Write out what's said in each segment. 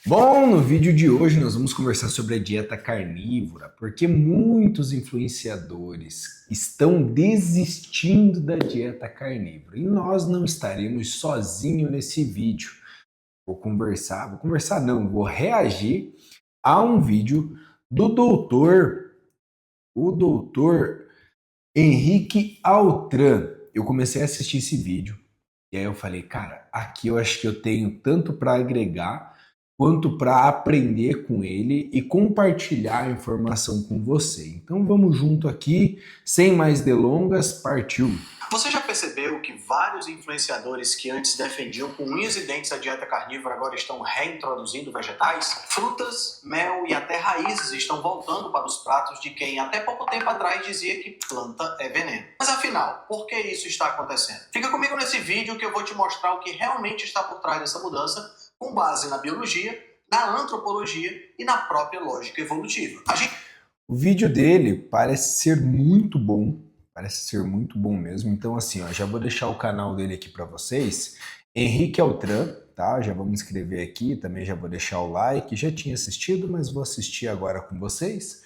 Bom, no vídeo de hoje nós vamos conversar sobre a dieta carnívora, porque muitos influenciadores estão desistindo da dieta carnívora e nós não estaremos sozinhos nesse vídeo. Vou conversar não, vou reagir a um vídeo do doutor Henrique Altran. Eu comecei a assistir esse vídeo e aí eu falei, cara, aqui eu acho que eu tenho tanto para agregar quanto para aprender com ele e compartilhar a informação com você. Então vamos junto aqui, sem mais delongas, partiu. Você já percebeu que vários influenciadores que antes defendiam com unhas e dentes a dieta carnívora agora estão reintroduzindo vegetais? Frutas, mel e até raízes estão voltando para os pratos de quem até pouco tempo atrás dizia que planta é veneno. Mas afinal, por que isso está acontecendo? Fica comigo nesse vídeo que eu vou te mostrar o que realmente está por trás dessa mudança, com base na biologia, na antropologia e na própria lógica evolutiva. O vídeo dele parece ser muito bom. Parece ser muito bom mesmo. Então, assim, ó, já vou deixar o canal dele aqui para vocês. Henrique Altran, tá? Já vamos inscrever aqui. Também já vou deixar o like. Já tinha assistido, mas vou assistir agora com vocês.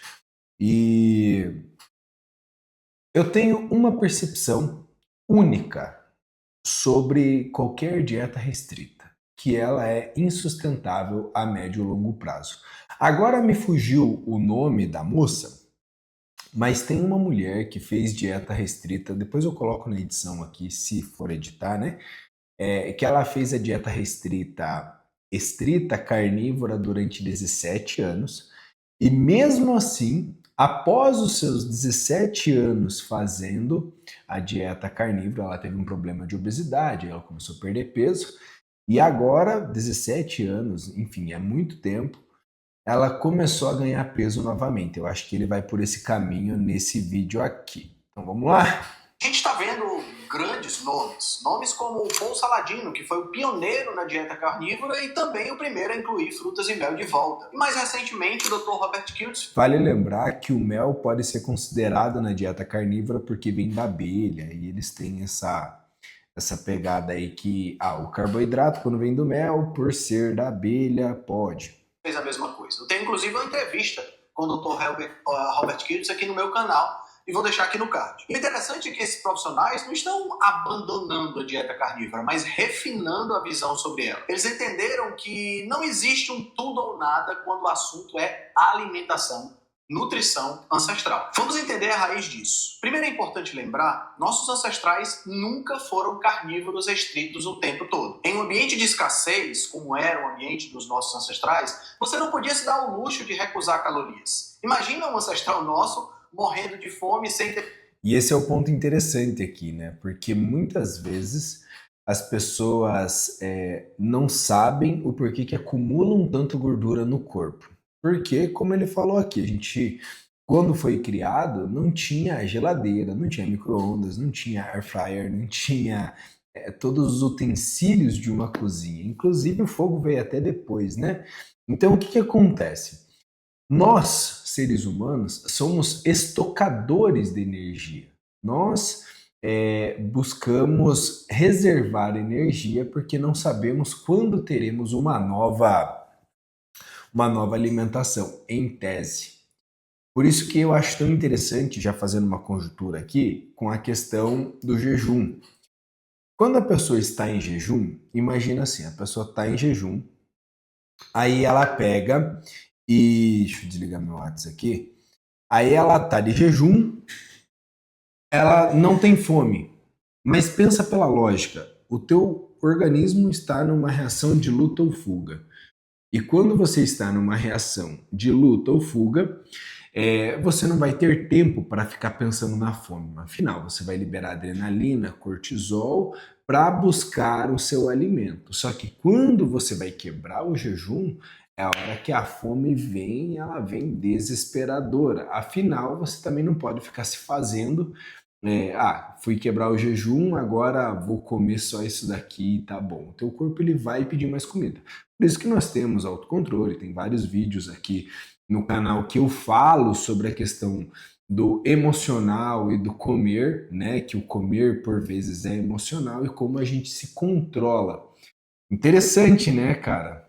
E eu tenho uma percepção única sobre qualquer dieta restrita, que ela é insustentável a médio e longo prazo. Agora me fugiu o nome da moça, mas tem uma mulher que fez dieta restrita, depois eu coloco na edição aqui, se for editar, né? Que ela fez a dieta estrita carnívora durante 17 anos, e mesmo assim, após os seus 17 anos fazendo a dieta carnívora, ela teve um problema de obesidade, ela começou a perder peso, e agora, 17 anos, enfim, é muito tempo, ela começou a ganhar peso novamente. Eu acho que ele vai por esse caminho nesse vídeo aqui. Então vamos lá? A gente está vendo grandes nomes como o Paul Saladino, que foi o pioneiro na dieta carnívora e também o primeiro a incluir frutas e mel de volta. E mais recentemente, o Dr. Robert Kiltz. Vale lembrar que o mel pode ser considerado na dieta carnívora porque vem da abelha e eles têm essa pegada aí que o carboidrato quando vem do mel, por ser da abelha, pode. Fez a mesma coisa. Eu tenho inclusive uma entrevista com o Dr. Robert Kiltz aqui no meu canal e vou deixar aqui no card. O interessante é que esses profissionais não estão abandonando a dieta carnívora, mas refinando a visão sobre ela. Eles entenderam que não existe um tudo ou nada quando o assunto é alimentação, nutrição ancestral. Vamos entender a raiz disso. Primeiro é importante lembrar, nossos ancestrais nunca foram carnívoros estritos o tempo todo. Em um ambiente de escassez, como era o ambiente dos nossos ancestrais, você não podia se dar o luxo de recusar calorias. Imagina um ancestral nosso morrendo de fome sem ter... E esse é o ponto interessante aqui, né? Porque muitas vezes as pessoas não sabem o porquê que acumulam tanto gordura no corpo. Porque, como ele falou aqui, a gente, quando foi criado, não tinha geladeira, não tinha micro-ondas, não tinha air fryer, não tinha todos os utensílios de uma cozinha. Inclusive, o fogo veio até depois, né? Então, o que que acontece? Nós, seres humanos, somos estocadores de energia. Nós buscamos reservar energia porque não sabemos quando teremos uma nova alimentação, em tese. Por isso que eu acho tão interessante, já fazendo uma conjuntura aqui, com a questão do jejum. Quando a pessoa está em jejum, imagina assim, a pessoa está em jejum, aí ela pega e... Deixa eu desligar meu WhatsApp aqui. Aí ela está de jejum, ela não tem fome, mas pensa pela lógica, o teu organismo está numa reação de luta ou fuga. E quando você está numa reação de luta ou fuga, você não vai ter tempo para ficar pensando na fome. Afinal, você vai liberar adrenalina, cortisol para buscar o seu alimento. Só que quando você vai quebrar o jejum, é a hora que a fome vem, ela vem desesperadora. Afinal, você também não pode ficar se fazendo fui quebrar o jejum, agora vou comer só isso daqui, tá bom. O teu corpo ele vai pedir mais comida. Por isso que nós temos autocontrole, tem vários vídeos aqui no canal que eu falo sobre a questão do emocional e do comer, né? Que o comer por vezes é emocional e como a gente se controla. Interessante, né, cara?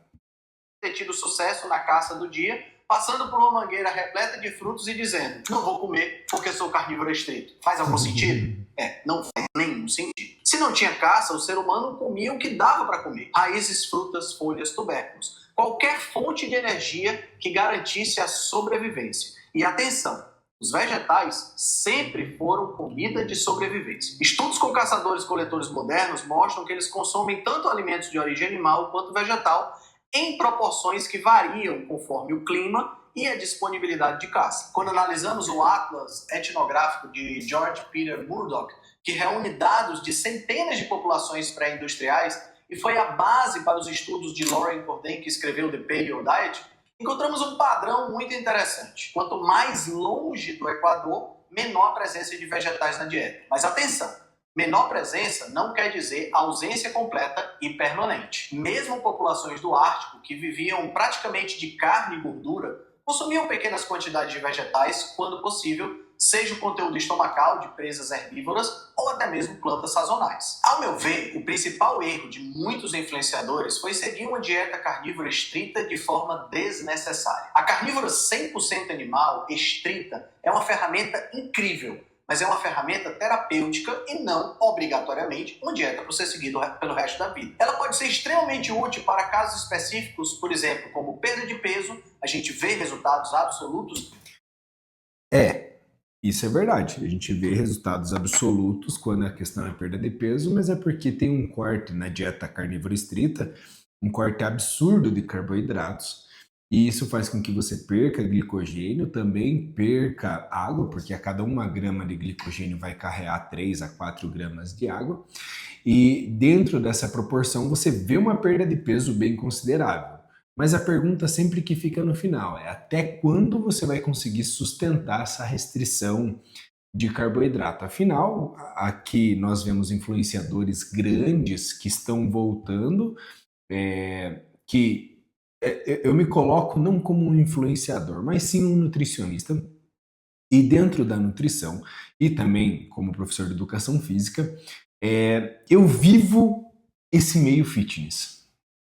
ter tido sucesso na caça do dia, passando por uma mangueira repleta de frutos e dizendo: não vou comer porque sou carnívoro estrito. Faz algum sentido? Não faz nenhum sentido. Se não tinha caça, o ser humano comia o que dava para comer: raízes, frutas, folhas, tubérculos. Qualquer fonte de energia que garantisse a sobrevivência. E atenção, os vegetais sempre foram comida de sobrevivência. Estudos com caçadores-coletores modernos mostram que eles consomem tanto alimentos de origem animal quanto vegetal em proporções que variam conforme o clima e a disponibilidade de caça. Quando analisamos o Atlas Etnográfico de George Peter Murdoch, que reúne dados de centenas de populações pré-industriais e foi a base para os estudos de Loren Corday, que escreveu The Paleo Diet, encontramos um padrão muito interessante. Quanto mais longe do Equador, menor a presença de vegetais na dieta. Mas atenção, menor presença não quer dizer ausência completa e permanente. Mesmo populações do Ártico, que viviam praticamente de carne e gordura, consumiam pequenas quantidades de vegetais quando possível, seja o conteúdo estomacal de presas herbívoras ou até mesmo plantas sazonais. Ao meu ver, o principal erro de muitos influenciadores foi seguir uma dieta carnívora estrita de forma desnecessária. A carnívora 100% animal, estrita, é uma ferramenta incrível, mas é uma ferramenta terapêutica e não, obrigatoriamente, uma dieta para ser seguida pelo resto da vida. Ela pode ser extremamente útil para casos específicos, por exemplo, como perda de peso, a gente vê resultados absolutos. Isso é verdade. A gente vê resultados absolutos quando a questão é perda de peso, mas é porque tem um corte na dieta carnívora estrita, um corte absurdo de carboidratos, e isso faz com que você perca glicogênio, também perca água, porque a cada 1 grama de glicogênio vai carregar 3 a 4 gramas de água, e dentro dessa proporção você vê uma perda de peso bem considerável. Mas a pergunta sempre que fica no final é: até quando você vai conseguir sustentar essa restrição de carboidrato? Afinal, aqui nós vemos influenciadores grandes que estão voltando, eu me coloco não como um influenciador, mas sim um nutricionista. E dentro da nutrição, e também como professor de educação física, eu vivo esse meio fitness.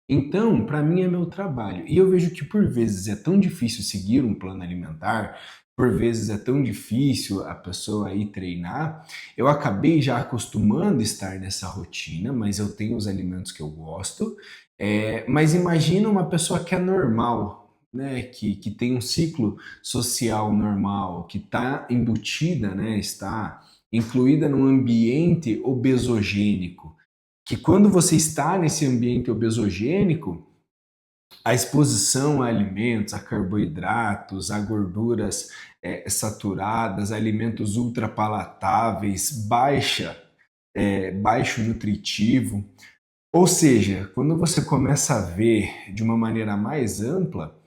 Então, para mim é meu trabalho. E eu vejo que por vezes é tão difícil seguir um plano alimentar, por vezes é tão difícil a pessoa ir treinar. Eu acabei já acostumando a estar nessa rotina, mas eu tenho os alimentos que eu gosto. Mas imagina uma pessoa que é normal, né? Que tem um ciclo social normal, que está embutida, né? Está incluída num ambiente obesogênico, que quando você está nesse ambiente obesogênico, a exposição a alimentos, a carboidratos, a gorduras saturadas, a alimentos ultrapalatáveis, baixo nutritivo. Ou seja, quando você começa a ver de uma maneira mais ampla,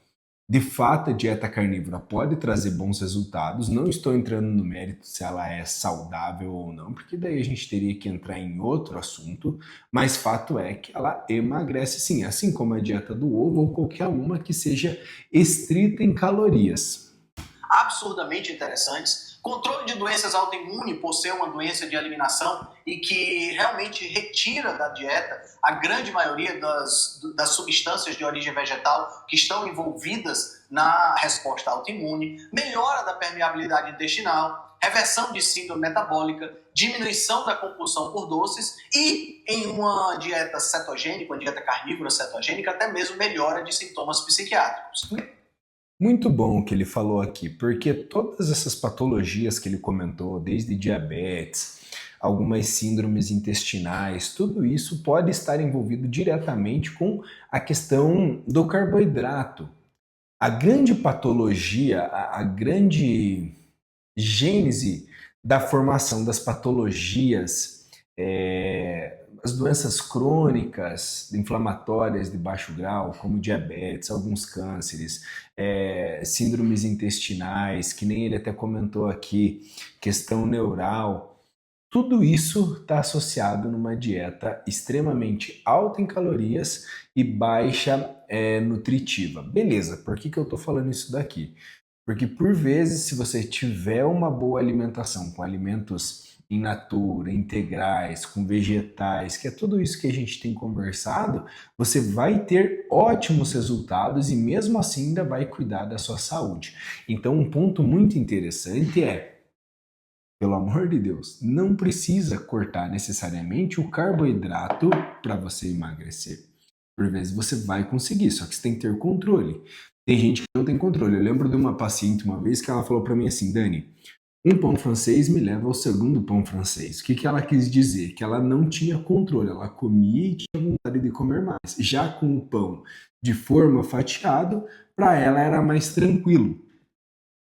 de fato a dieta carnívora pode trazer bons resultados. Não estou entrando no mérito se ela é saudável ou não, porque daí a gente teria que entrar em outro assunto, mas fato é que ela emagrece sim, assim como a dieta do ovo ou qualquer uma que seja estrita em calorias. Absurdamente interessantes. Controle de doenças autoimunes, por ser uma doença de eliminação e que realmente retira da dieta a grande maioria das substâncias de origem vegetal que estão envolvidas na resposta autoimune, melhora da permeabilidade intestinal, reversão de síndrome metabólica, diminuição da compulsão por doces e, em uma dieta cetogênica, uma dieta carnívora cetogênica, até mesmo melhora de sintomas psiquiátricos. Muito bom o que ele falou aqui, porque todas essas patologias que ele comentou, desde diabetes, algumas síndromes intestinais, tudo isso pode estar envolvido diretamente com a questão do carboidrato. A grande patologia, a grande gênese da formação das patologias, as doenças crônicas, inflamatórias de baixo grau, como diabetes, alguns cânceres, síndromes intestinais, que nem ele até comentou aqui, questão neural, tudo isso está associado numa dieta extremamente alta em calorias e baixa nutritiva. Beleza, por que eu estou falando isso daqui? Porque por vezes, se você tiver uma boa alimentação com alimentos in natura, integrais, com vegetais, que é tudo isso que a gente tem conversado, você vai ter ótimos resultados e mesmo assim ainda vai cuidar da sua saúde. Então, um ponto muito interessante é, pelo amor de Deus, não precisa cortar necessariamente o carboidrato para você emagrecer. Por vezes você vai conseguir, só que você tem que ter controle. Tem gente que não tem controle. Eu lembro de uma paciente uma vez que ela falou para mim assim, Dani, um pão francês me leva ao segundo pão francês. O que que ela quis dizer? Que ela não tinha controle, ela comia e tinha vontade de comer mais. Já com o pão de forma fatiado, para ela era mais tranquilo.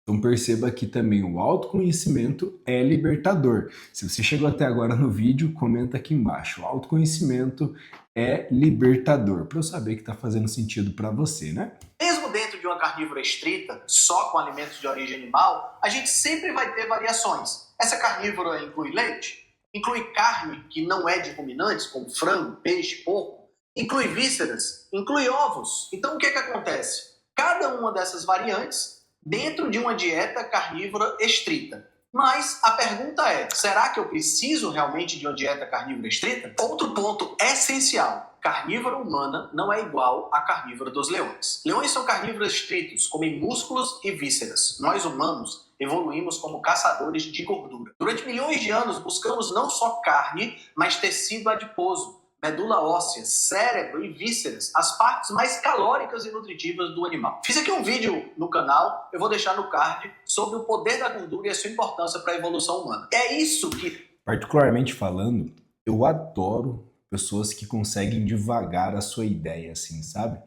Então perceba que também o autoconhecimento é libertador. Se você chegou até agora no vídeo, comenta aqui embaixo. O autoconhecimento é libertador, para eu saber que está fazendo sentido para você, né? Mesmo dentro de uma carnívora estrita, só com alimentos de origem animal, a gente sempre vai ter variações. Essa carnívora inclui leite, inclui carne que não é de ruminantes, como frango, peixe, porco, inclui vísceras, inclui ovos. Então o que acontece? Cada uma dessas variantes dentro de uma dieta carnívora estrita. Mas a pergunta é, será que eu preciso realmente de uma dieta carnívora estrita? Outro ponto essencial, carnívora humana não é igual à carnívora dos leões. Leões são carnívoros estritos, comem músculos e vísceras. Nós humanos evoluímos como caçadores de gordura. Durante milhões de anos buscamos não só carne, mas tecido adiposo, medula óssea, cérebro e vísceras, as partes mais calóricas e nutritivas do animal. Fiz aqui um vídeo no canal, eu vou deixar no card, sobre o poder da gordura e a sua importância para a evolução humana. É isso que... Particularmente falando, eu adoro pessoas que conseguem devagar a sua ideia, assim, sabe?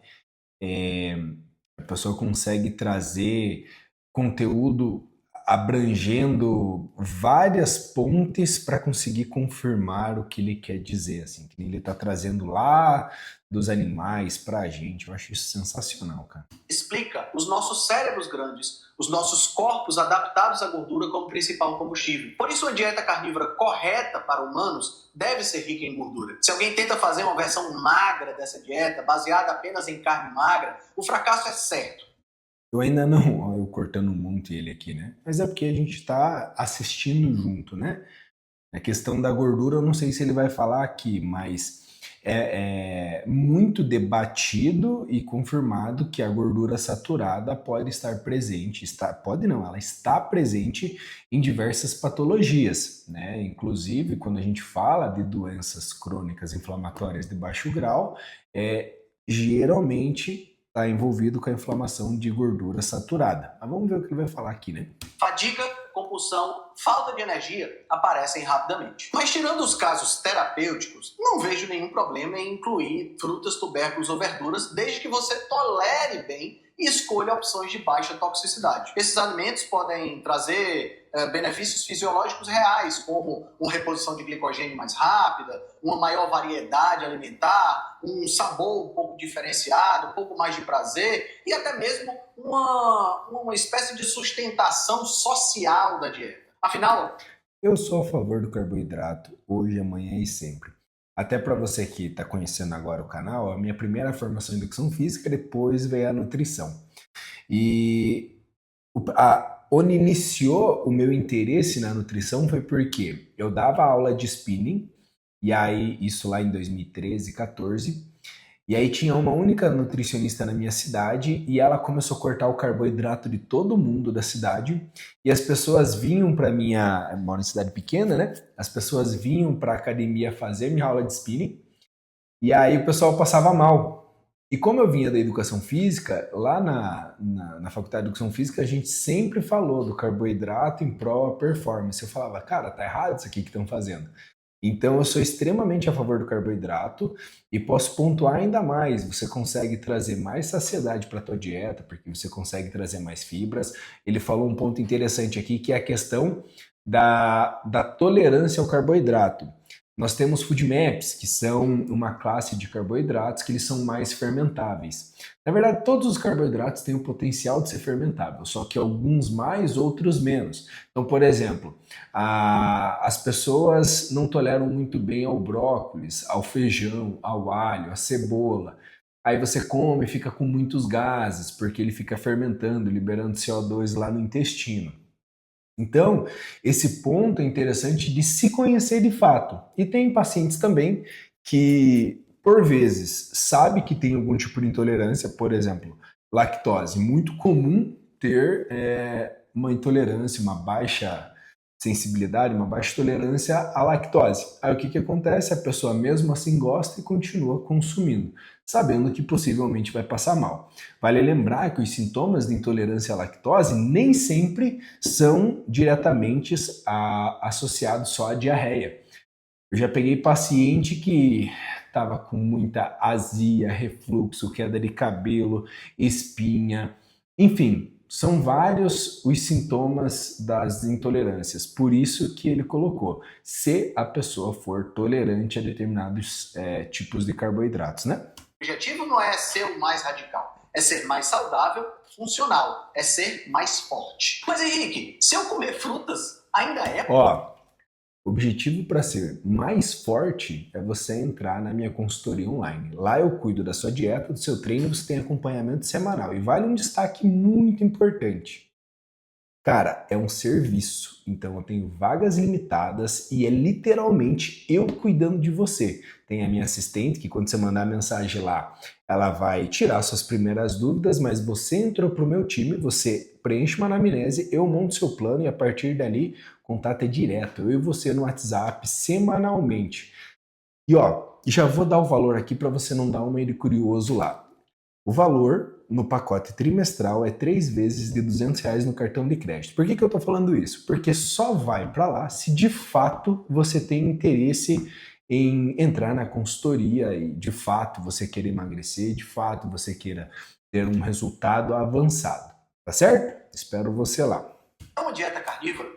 A pessoa consegue trazer conteúdo abrangendo várias pontes para conseguir confirmar o que ele quer dizer, assim, que ele está trazendo lá dos animais para a gente. Eu acho isso sensacional, cara. Explica os nossos cérebros grandes, os nossos corpos adaptados à gordura como principal combustível. Por isso, a dieta carnívora correta para humanos deve ser rica em gordura. Se alguém tenta fazer uma versão magra dessa dieta, baseada apenas em carne magra, o fracasso é certo. Eu ainda não, ó, eu cortando muito ele aqui, né? Mas é porque a gente está assistindo junto, né? A questão da gordura, eu não sei se ele vai falar aqui, mas é muito debatido e confirmado que a gordura saturada pode estar presente, pode não, ela está presente em diversas patologias, né? Inclusive, quando a gente fala de doenças crônicas inflamatórias de baixo grau, geralmente está envolvido com a inflamação de gordura saturada. Mas vamos ver o que ele vai falar aqui, né? Fadiga, compulsão, falta de energia aparecem rapidamente. Mas tirando os casos terapêuticos, não vejo nenhum problema em incluir frutas, tubérculos ou verduras, desde que você tolere bem e escolha opções de baixa toxicidade. Esses alimentos podem trazer benefícios fisiológicos reais, como uma reposição de glicogênio mais rápida, uma maior variedade alimentar, um sabor um pouco diferenciado, um pouco mais de prazer e até mesmo uma espécie de sustentação social da dieta. Afinal, eu sou a favor do carboidrato hoje, amanhã e sempre. Até para você que está conhecendo agora o canal, a minha primeira formação em educação física, depois veio a nutrição. E onde iniciou o meu interesse na nutrição foi porque eu dava aula de spinning, e aí isso lá em 2013, 14, e aí tinha uma única nutricionista na minha cidade e ela começou a cortar o carboidrato de todo mundo da cidade e as pessoas vinham para minha, eu moro em cidade pequena, né? As pessoas vinham para a academia fazer minha aula de spinning e aí o pessoal passava mal. E como eu vinha da educação física, lá na faculdade de educação física a gente sempre falou do carboidrato em prol da performance. Eu falava, cara, tá errado isso aqui que estão fazendo. Então eu sou extremamente a favor do carboidrato e posso pontuar ainda mais. Você consegue trazer mais saciedade para a tua dieta, porque você consegue trazer mais fibras. Ele falou um ponto interessante aqui, que é a questão da tolerância ao carboidrato. Nós temos food maps, que são uma classe de carboidratos que eles são mais fermentáveis. Na verdade, todos os carboidratos têm o potencial de ser fermentável, só que alguns mais, outros menos. Então, por exemplo, as pessoas não toleram muito bem ao brócolis, ao feijão, ao alho, à cebola. Aí você come e fica com muitos gases, porque ele fica fermentando, liberando CO2 lá no intestino. Então, esse ponto é interessante de se conhecer de fato. E tem pacientes também que, por vezes, sabe que tem algum tipo de intolerância, por exemplo, lactose. Muito comum ter uma intolerância, uma baixa sensibilidade, uma baixa tolerância à lactose. Aí o que acontece? A pessoa mesmo assim gosta e continua consumindo, sabendo que possivelmente vai passar mal. Vale lembrar que os sintomas de intolerância à lactose nem sempre são diretamente associados só à diarreia. Eu já peguei paciente que estava com muita azia, refluxo, queda de cabelo, espinha, enfim, são vários os sintomas das intolerâncias. Por isso que ele colocou, se a pessoa for tolerante a determinados tipos de carboidratos, né? O objetivo não é ser o mais radical, é ser mais saudável, funcional, é ser mais forte. Mas Henrique, se eu comer frutas, ainda é... O objetivo para ser mais forte é você entrar na minha consultoria online. Lá eu cuido da sua dieta, do seu treino, você tem acompanhamento semanal. E vale um destaque muito importante. Cara, é um serviço, então eu tenho vagas limitadas e é literalmente eu cuidando de você. Tem a minha assistente que quando você mandar a mensagem lá, ela vai tirar suas primeiras dúvidas, mas você entrou pro meu time, você preenche uma anamnese, eu monto seu plano e a partir dali, contato é direto. Eu e você no WhatsApp semanalmente. E já vou dar o valor aqui para você não dar uma de curioso lá. O valor no pacote trimestral é 3 vezes de R$200 no cartão de crédito. Por que eu estou falando isso? Porque só vai para lá se de fato você tem interesse em entrar na consultoria e de fato você queira emagrecer, de fato você queira ter um resultado avançado. Tá certo? Espero você lá. É uma dieta carnívora.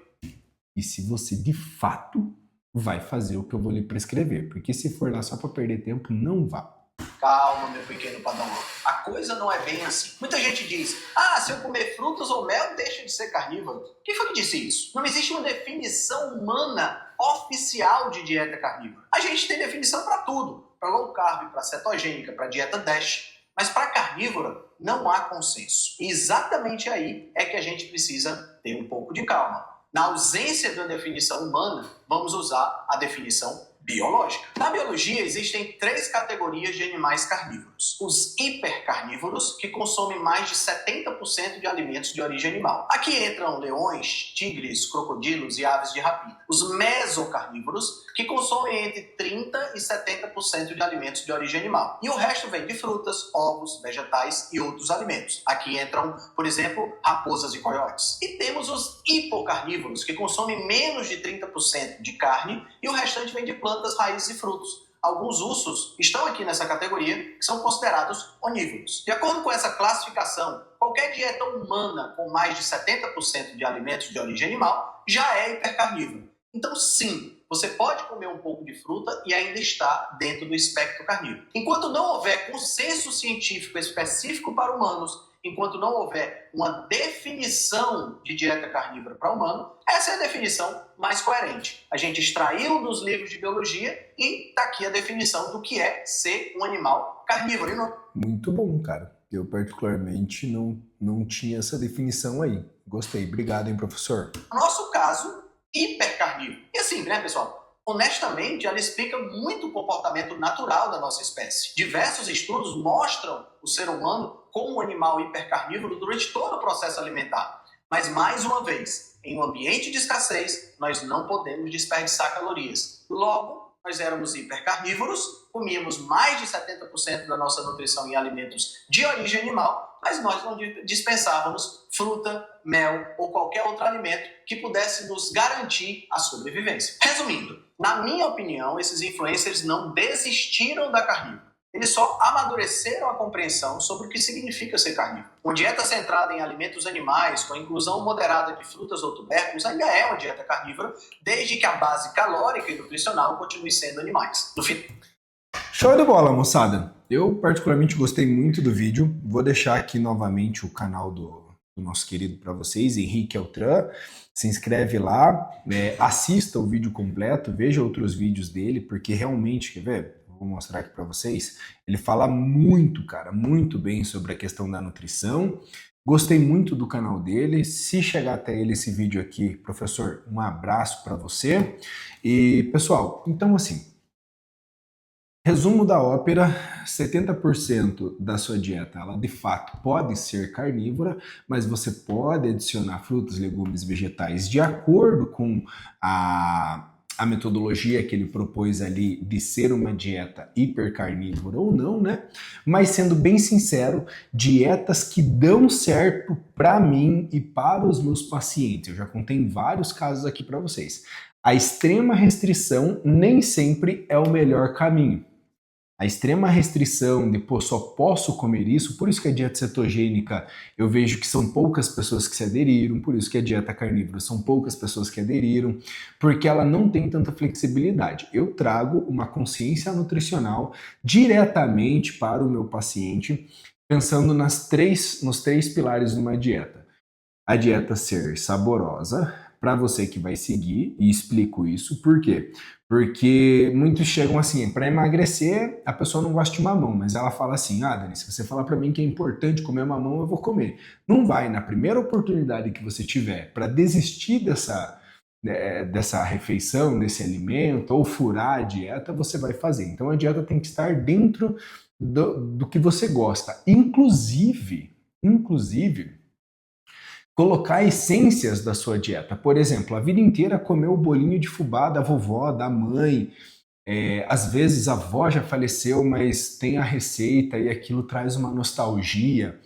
E se você de fato vai fazer o que eu vou lhe prescrever, porque se for lá só para perder tempo, não vá. Calma, meu pequeno padawan. A coisa não é bem assim. Muita gente diz, se eu comer frutas ou mel, deixa de ser carnívoro. Quem foi que disse isso? Não existe uma definição humana oficial de dieta carnívora. A gente tem definição para tudo. Para low carb, para cetogênica, para dieta DASH. Mas para carnívora, não há consenso. E exatamente aí é que a gente precisa ter um pouco de calma. Na ausência de uma definição humana, vamos usar a definição biológica. Na biologia, existem 3 categorias de animais carnívoros. Os hipercarnívoros, que consomem mais de 70% de alimentos de origem animal. Aqui entram leões, tigres, crocodilos e aves de rapina. Os mesocarnívoros, que consomem entre 30% e 70% de alimentos de origem animal. E o resto vem de frutas, ovos, vegetais e outros alimentos. Aqui entram, por exemplo, raposas e coiotes. E temos os hipocarnívoros, que consomem menos de 30% de carne e o restante vem de plantas, raízes e frutos. Alguns ursos estão aqui nessa categoria, que são considerados onívoros. De acordo com essa classificação, qualquer dieta humana com mais de 70% de alimentos de origem animal já é hipercarnívora. Então, sim, você pode comer um pouco de fruta e ainda está dentro do espectro carnívoro. Enquanto não houver consenso científico específico para humanos, enquanto não houver uma definição de dieta carnívora para humano, essa é a definição mais coerente. A gente extraiu dos livros de biologia e está aqui a definição do que é ser um animal carnívoro. Muito bom, cara. Eu particularmente não tinha essa definição aí. Gostei. Obrigado, hein, professor? No nosso caso, hipercarnívoro. E assim, né, pessoal? Honestamente, ela explica muito o comportamento natural da nossa espécie. Diversos estudos mostram o ser humano como um animal hipercarnívoro durante todo o processo alimentar. Mas, mais uma vez, em um ambiente de escassez, nós não podemos desperdiçar calorias. Logo, nós éramos hipercarnívoros, comíamos mais de 70% da nossa nutrição em alimentos de origem animal, mas nós não dispensávamos fruta, mel ou qualquer outro alimento que pudesse nos garantir a sobrevivência. Resumindo, na minha opinião, esses influencers não desistiram da carnívora. Eles só amadureceram a compreensão sobre o que significa ser carnívoro. Uma dieta centrada em alimentos animais, com a inclusão moderada de frutas ou tubérculos, ainda é uma dieta carnívora, desde que a base calórica e nutricional continue sendo animais. No fim... Show de bola, moçada! Eu particularmente gostei muito do vídeo. Vou deixar aqui novamente o canal do nosso querido para vocês, Henrique Altran. Se inscreve lá, assista o vídeo completo, veja outros vídeos dele, porque realmente, quer ver? vou mostrar aqui para vocês. Ele fala muito, cara, muito bem sobre a questão da nutrição. Gostei muito do canal dele. Se chegar até ele esse vídeo aqui, professor, um abraço para você. E, pessoal, então assim, resumo da ópera: 70% da sua dieta, ela de fato pode ser carnívora, mas você pode adicionar frutas, legumes, vegetais de acordo com a metodologia que ele propôs ali de ser uma dieta hipercarnívora ou não, né? Mas sendo bem sincero, dietas que dão certo para mim e para os meus pacientes. Eu já contei vários casos aqui para vocês. A extrema restrição nem sempre é o melhor caminho. A extrema restrição de, pô, só posso comer isso, por isso que a dieta cetogênica eu vejo que são poucas pessoas que se aderiram, por isso que a dieta carnívora são poucas pessoas que aderiram, porque ela não tem tanta flexibilidade. Eu trago uma consciência nutricional diretamente para o meu paciente, pensando nos três pilares de uma dieta. A dieta ser saborosa, para você que vai seguir, e explico isso, por quê? Porque muitos chegam assim, para emagrecer, a pessoa não gosta de mamão, mas ela fala assim: ah, Dani, se você falar para mim que é importante comer mamão, eu vou comer. Não vai, na primeira oportunidade que você tiver para desistir dessa refeição, desse alimento, ou furar a dieta, você vai fazer. Então a dieta tem que estar dentro do que você gosta. Inclusive, colocar essências da sua dieta. Por exemplo, a vida inteira comer o bolinho de fubá da vovó, da mãe. Às vezes a avó já faleceu, mas tem a receita e aquilo traz uma nostalgia.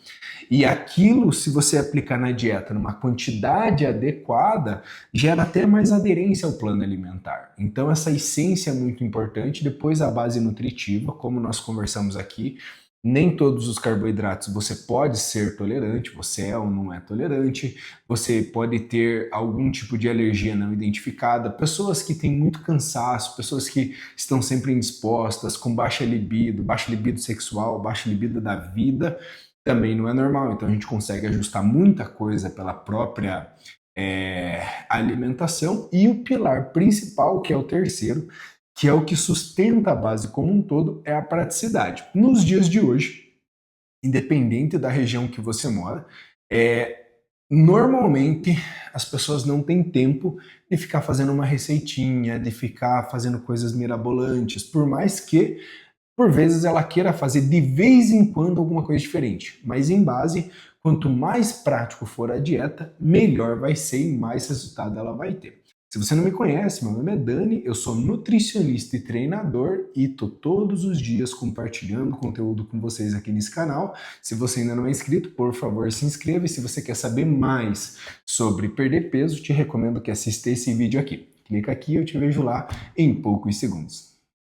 E aquilo, se você aplicar na dieta numa quantidade adequada, gera até mais aderência ao plano alimentar. Então essa essência é muito importante. Depois a base nutritiva, como nós conversamos aqui. Nem todos os carboidratos você pode ser tolerante, você é ou não é tolerante, você pode ter algum tipo de alergia não identificada, pessoas que têm muito cansaço, pessoas que estão sempre indispostas, com baixa libido sexual, baixa libido da vida, também não é normal. Então a gente consegue ajustar muita coisa pela própria alimentação. E o pilar principal, que é o terceiro, que é o que sustenta a base como um todo, é a praticidade. Nos dias de hoje, independente da região que você mora, normalmente as pessoas não têm tempo de ficar fazendo uma receitinha, de ficar fazendo coisas mirabolantes, por mais que, por vezes, ela queira fazer de vez em quando alguma coisa diferente. Mas em base, quanto mais prático for a dieta, melhor vai ser e mais resultado ela vai ter. Se você não me conhece, meu nome é Dani, eu sou nutricionista e treinador e estou todos os dias compartilhando conteúdo com vocês aqui nesse canal. Se você ainda não é inscrito, por favor, se inscreva. E se você quer saber mais sobre perder peso, te recomendo que assista esse vídeo aqui. Clica aqui e eu te vejo lá em poucos segundos.